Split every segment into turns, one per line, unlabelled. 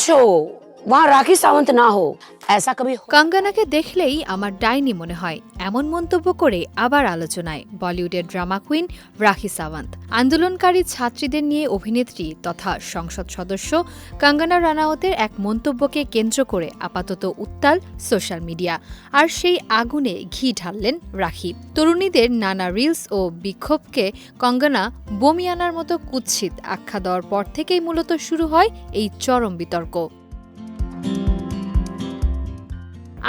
Wish हो वहाँ राखी सावंत ना हो, ऐसा कभी
কঙ্গনাকে দেখলেই আমার ডাইনি মনে হয়, এমন মন্তব্য করে আবার আলোচনায় বলিউডের ড্রামা কুইন রাখি সাওয়ান্ত। আন্দোলনকারী ছাত্রীদের নিয়ে অভিনেত্রী তথা সংসদ সদস্য কঙ্গনা রানাওয়াতের এক মন্তব্যকে কেন্দ্র করে আপাতত উত্তাল সোশ্যাল মিডিয়া। আর সেই আগুনে ঘি ঢাললেন রাখি। তরুণীদের নানা রিলস ও বিক্ষোভকে কঙ্গনা বমি আনার মতো কুৎসিত আখ্যা দেওয়ার পর থেকেই মূলত শুরু হয় এই চরম বিতর্ক।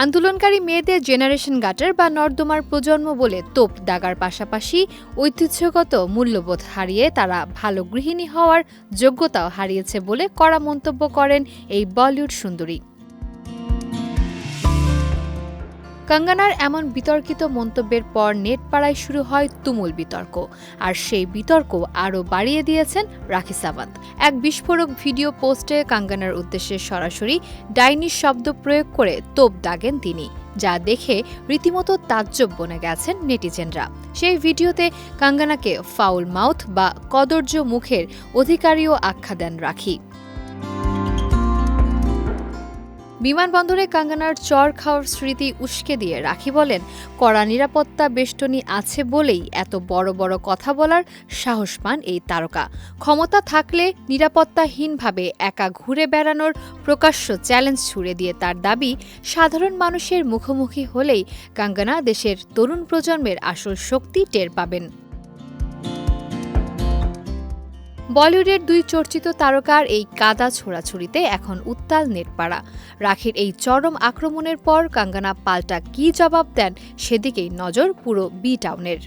আন্দোলনকারী মেয়েদের জেনারেশন গাটার বা নর্দমার প্রজন্ম বলে তোপ দাগার পাশাপাশি ঐতিহ্যগত মূল্যবোধ হারিয়ে তারা ভালো গৃহিণী হওয়ার যোগ্যতাও হারিয়েছে বলে কড়া মন্তব্য করেন এই বলিউড সুন্দরী। কঙ্গনার এমন বিতর্কিত মন্তব্যের পর নেটপাড়ায় শুরু হয় তুমুল বিতর্ক। আর সেই বিতর্ক আরও বাড়িয়ে দিয়েছেন রাখি সাওয়ান্ত। এক বিস্ফোরক ভিডিও পোস্টে কঙ্গনার উদ্দেশ্যে সরাসরি ডাইনির শব্দ প্রয়োগ করে তোপ দাগেন তিনি, যা দেখে রীতিমতো তাজ্জব বনে গেছেন নেটিজেনরা। সেই ভিডিওতে কঙ্গনাকে ফাউল মাউথ বা কদর্য মুখের অধিকারীও আখ্যা দেন রাখি। বিমানবন্দরে কঙ্গনার চর খাওয়ার স্মৃতি উস্কে দিয়ে রাখি বলেন, কড়া নিরাপত্তা বেষ্টনী আছে বলেই এত বড় বড় কথা বলার সাহস পান এই তারকা। ক্ষমতা থাকলে নিরাপত্তাহীনভাবে একা ঘুরে বেড়ানোর প্রকাশ্য চ্যালেঞ্জ ছুড়ে দিয়ে তার দাবি, সাধারণ মানুষের মুখোমুখি হলেই কঙ্গনা দেশের তরুণ প্রজন্মের আসল শক্তি টের পাবেন। বলিউডের দুই চর্চিত তারকার এই কাদা ছোড়াছুড়িতে এখন উত্তাল নেটপাড়া। রাখির এই চরম আক্রমণের পর কঙ্গনা পাল্টা কী জবাব দেন সেদিকেই নজর পুরো বি টাউনের।